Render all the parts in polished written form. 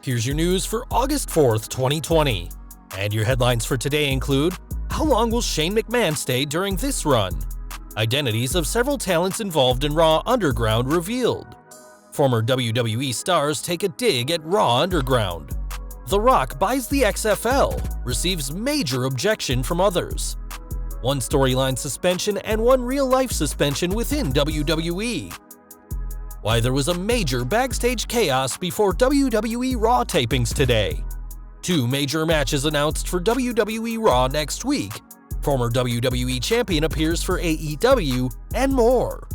Here's your news for August 4th, 2020. And your headlines for today include: how long will Shane McMahon stay during this run? Identities of several talents involved in Raw Underground revealed. Former WWE stars take a dig at Raw Underground. The Rock buys the XFL, receives major objection from others. One storyline suspension and one real-life suspension within WWE. Why there was a major backstage chaos before WWE Raw tapings today. Two major matches announced for WWE Raw next week. Former WWE Champion appears for AEW, and more.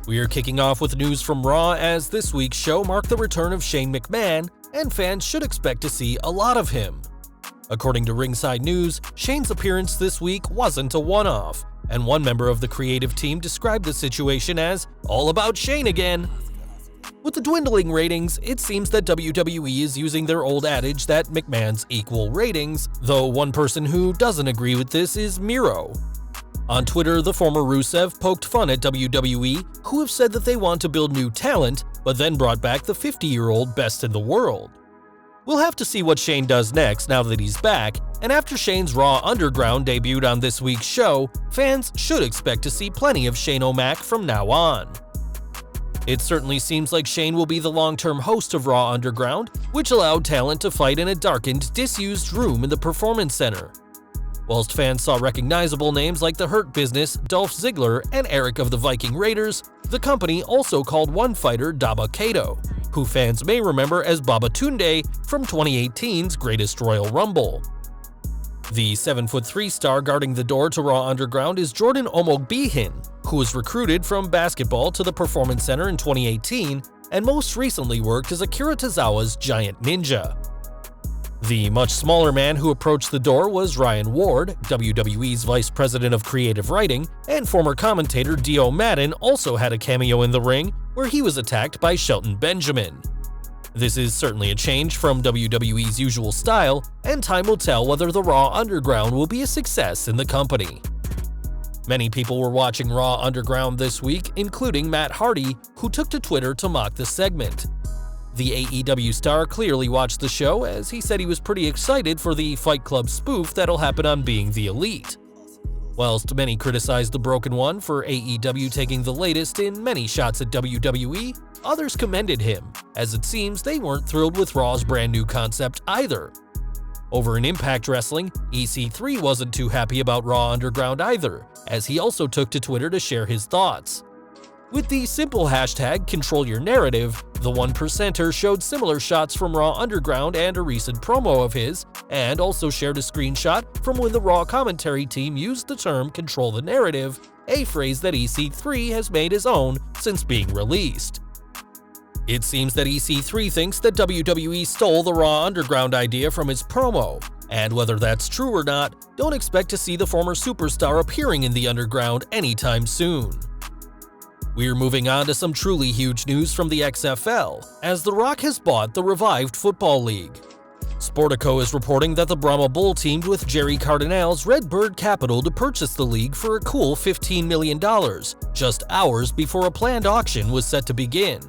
We are kicking off with news from Raw, as this week's show marked the return of Shane McMahon, and fans should expect to see a lot of him. According to Ringside News, Shane's appearance this week wasn't a one-off, and one member of the creative team described the situation as all about Shane again. With the dwindling ratings, it seems that WWE is using their old adage that McMahon's equal ratings, though one person who doesn't agree with this is Miro. On Twitter, the former Rusev poked fun at WWE, who have said that they want to build new talent, but then brought back the 50-year-old best in the world. We'll have to see what Shane does next now that he's back, and after Shane's Raw Underground debuted on this week's show, fans should expect to see plenty of Shane O'Mac from now on. It certainly seems like Shane will be the long-term host of Raw Underground, which allowed talent to fight in a darkened, disused room in the Performance Center. Whilst fans saw recognizable names like the Hurt Business, Dolph Ziggler, and Eric of the Viking Raiders, the company also called one fighter Daba Kato, who fans may remember as Babatunde from 2018's Greatest Royal Rumble. The 7'3" star guarding the door to Raw Underground is Jordan Omogbehin, who was recruited from basketball to the Performance Center in 2018 and most recently worked as Akira Tozawa's Giant Ninja. The much smaller man who approached the door was Ryan Ward, WWE's Vice President of Creative Writing, and former commentator Dio Madden also had a cameo in the ring, where he was attacked by Shelton Benjamin. This is certainly a change from WWE's usual style, and time will tell whether the Raw Underground will be a success in the company. Many people were watching Raw Underground this week, including Matt Hardy, who took to Twitter to mock the segment. The AEW star clearly watched the show, as he said he was pretty excited for the Fight Club spoof that'll happen on Being the Elite. Whilst many criticized the Broken One for AEW taking the latest in many shots at WWE, others commended him, as it seems they weren't thrilled with Raw's brand new concept either. Over in Impact Wrestling, EC3 wasn't too happy about Raw Underground either, as he also took to Twitter to share his thoughts. With the simple hashtag #ControlYourNarrative, the 1%er showed similar shots from Raw Underground and a recent promo of his, and also shared a screenshot from when the Raw commentary team used the term "control the narrative," a phrase that EC3 has made his own since being released. It seems that EC3 thinks that WWE stole the Raw Underground idea from his promo, and whether that's true or not, don't expect to see the former superstar appearing in the Underground anytime soon. We're moving on to some truly huge news from the XFL, as The Rock has bought the revived Football League. Sportico is reporting that the Brahma Bull teamed with Jerry Cardinale's Redbird Capital to purchase the league for a cool $15 million, just hours before a planned auction was set to begin.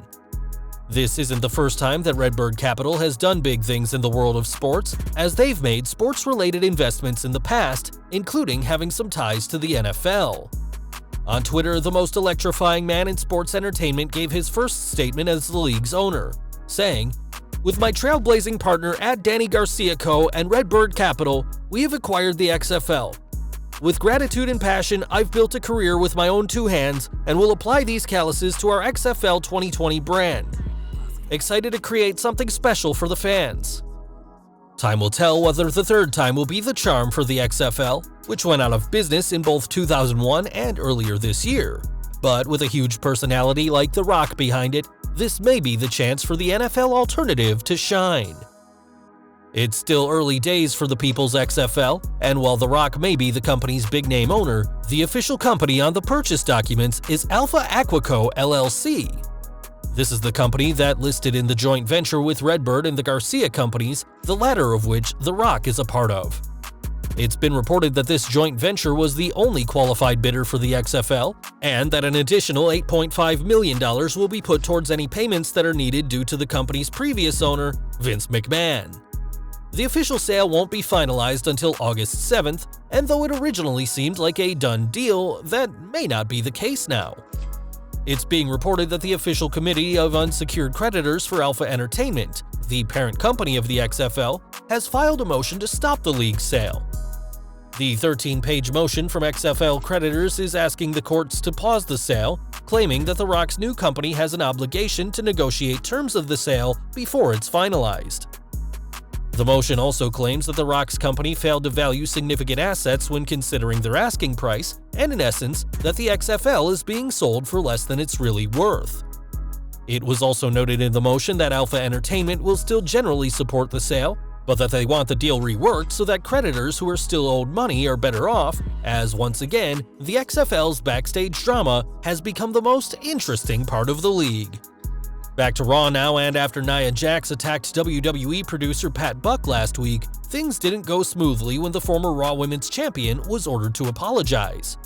This isn't the first time that Redbird Capital has done big things in the world of sports, as they've made sports-related investments in the past, including having some ties to the NFL. On Twitter, the most electrifying man in sports entertainment gave his first statement as the league's owner, saying, "With my trailblazing partner at Danny Garcia Co. and Redbird Capital, we have acquired the XFL. With gratitude and passion, I've built a career with my own two hands and will apply these calluses to our XFL 2020 brand. Excited to create something special for the fans." Time will tell whether the third time will be the charm for the XFL, which went out of business in both 2001 and earlier this year. But with a huge personality like The Rock behind it, this may be the chance for the NFL alternative to shine. It's still early days for the People's XFL, and while The Rock may be the company's big-name owner, the official company on the purchase documents is Alpha Aquaco LLC. This is the company that listed in the joint venture with Redbird and the Garcia companies, the latter of which The Rock is a part of. It's been reported that this joint venture was the only qualified bidder for the XFL, and that an additional $8.5 million will be put towards any payments that are needed due to the company's previous owner, Vince McMahon. The official sale won't be finalized until August 7th, and though it originally seemed like a done deal, that may not be the case now. It's being reported that the official committee of unsecured creditors for Alpha Entertainment, the parent company of the XFL, has filed a motion to stop the league's sale. The 13-page motion from XFL creditors is asking the courts to pause the sale, claiming that The Rock's new company has an obligation to negotiate terms of the sale before it's finalized. The motion also claims that The Rock's company failed to value significant assets when considering their asking price, and in essence, that the XFL is being sold for less than it's really worth. It was also noted in the motion that Alpha Entertainment will still generally support the sale, but that they want the deal reworked so that creditors who are still owed money are better off, as once again, the XFL's backstage drama has become the most interesting part of the league. Back to Raw now, and after Nia Jax attacked WWE producer Pat Buck last week, things didn't go smoothly when the former Raw Women's Champion was ordered to apologize.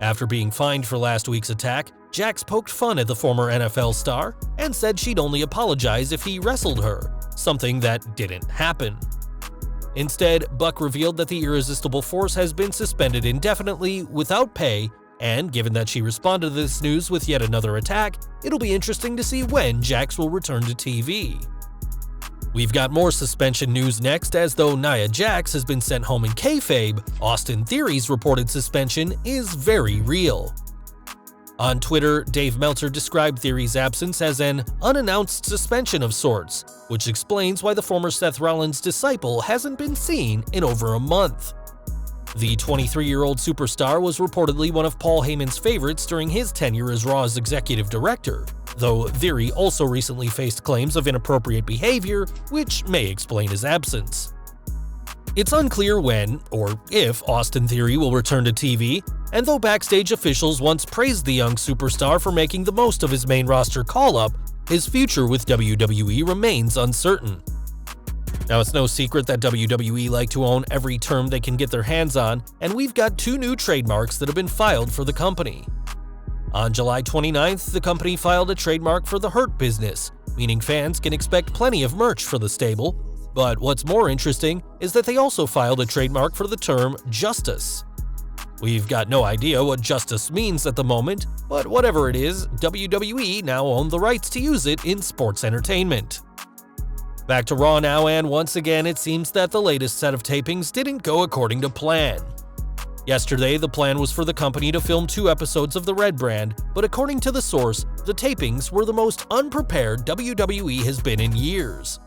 After being fined for last week's attack, Jax poked fun at the former NFL star and said she'd only apologize if he wrestled her, something that didn't happen. Instead, Buck revealed that the Irresistible Force has been suspended indefinitely without pay, and given that she responded to this news with yet another attack, it'll be interesting to see when Jax will return to TV. We've got more suspension news next, as though Nia Jax has been sent home in kayfabe, Austin Theory's reported suspension is very real. On Twitter, Dave Meltzer described Theory's absence as an unannounced suspension of sorts, which explains why the former Seth Rollins disciple hasn't been seen in over a month. The 23-year-old superstar was reportedly one of Paul Heyman's favorites during his tenure as Raw's executive director, though Theory also recently faced claims of inappropriate behavior, which may explain his absence. It's unclear when, or if, Austin Theory will return to TV, and though backstage officials once praised the young superstar for making the most of his main roster call-up, his future with WWE remains uncertain. Now, it's no secret that WWE like to own every term they can get their hands on, and we've got 2 new trademarks that have been filed for the company. On July 29th, the company filed a trademark for the Hurt Business, meaning fans can expect plenty of merch for the stable, but what's more interesting is that they also filed a trademark for the term Justice. We've got no idea what justice means at the moment, but whatever it is, WWE now own the rights to use it in sports entertainment. Back to Raw now, and once again it seems that the latest set of tapings didn't go according to plan. Yesterday, the plan was for the company to film 2 episodes of the Red Brand, but according to the source, the tapings were the most unprepared WWE has been in years.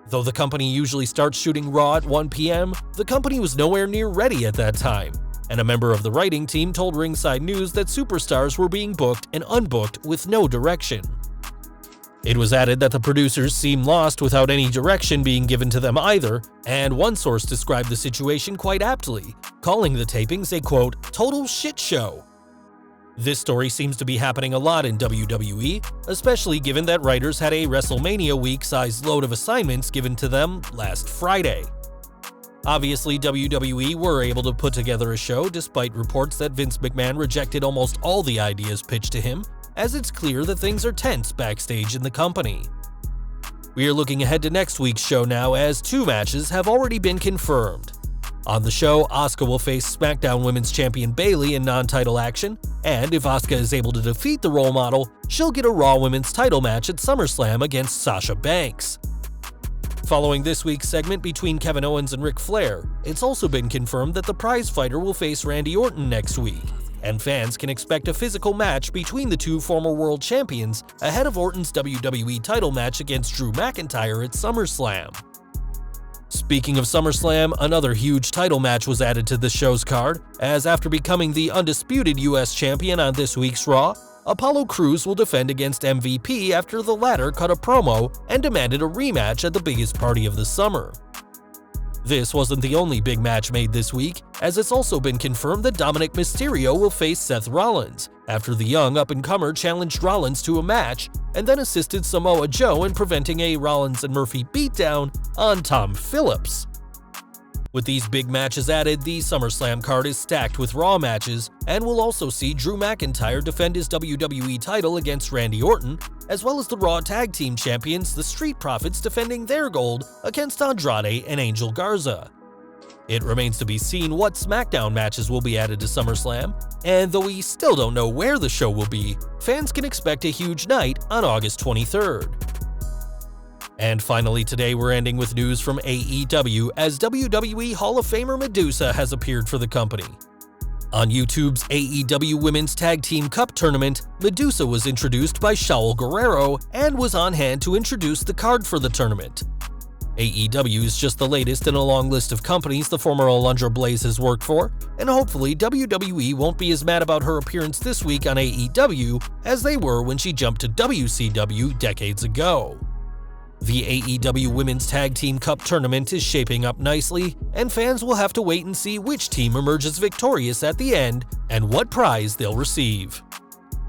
Though the company usually starts shooting Raw at 1 p.m., the company was nowhere near ready at that time, and a member of the writing team told Ringside News that superstars were being booked and unbooked with no direction. It was added that the producers seem lost without any direction being given to them either, and one source described the situation quite aptly, calling the tapings a, quote, total shit show. This story seems to be happening a lot in WWE, especially given that writers had a WrestleMania week-sized load of assignments given to them last Friday. Obviously, WWE were able to put together a show despite reports that Vince McMahon rejected almost all the ideas pitched to him, as it's clear that things are tense backstage in the company. We are looking ahead to next week's show now, as 2 matches have already been confirmed. On the show, Asuka will face SmackDown Women's Champion Bayley in non-title action, and if Asuka is able to defeat the role model, she'll get a Raw Women's title match at SummerSlam against Sasha Banks. Following this week's segment between Kevin Owens and Ric Flair, it's also been confirmed that the prize fighter will face Randy Orton next week, and fans can expect a physical match between the 2 former world champions ahead of Orton's WWE title match against Drew McIntyre at SummerSlam. Speaking of SummerSlam, another huge title match was added to the show's card, as after becoming the undisputed US champion on this week's Raw, Apollo Crews will defend against MVP after the latter cut a promo and demanded a rematch at the biggest party of the summer. This wasn't the only big match made this week, as it's also been confirmed that Dominic Mysterio will face Seth Rollins, after the young up-and-comer challenged Rollins to a match and then assisted Samoa Joe in preventing a Rollins and Murphy beatdown on Tom Phillips. With these big matches added, the SummerSlam card is stacked with Raw matches, and we'll also see Drew McIntyre defend his WWE title against Randy Orton, as well as the Raw Tag Team Champions, the Street Profits, defending their gold against Andrade and Angel Garza. It remains to be seen what SmackDown matches will be added to SummerSlam, and though we still don't know where the show will be, fans can expect a huge night on August 23rd. And finally today we're ending with news from AEW, as WWE Hall of Famer Medusa has appeared for the company. On YouTube's AEW Women's Tag Team Cup Tournament, Medusa was introduced by Shaul Guerrero and was on hand to introduce the card for the tournament. AEW is just the latest in a long list of companies the former Alundra Blaze has worked for, and hopefully WWE won't be as mad about her appearance this week on AEW as they were when she jumped to WCW decades ago. The AEW Women's Tag Team Cup Tournament is shaping up nicely, and fans will have to wait and see which team emerges victorious at the end and what prize they'll receive.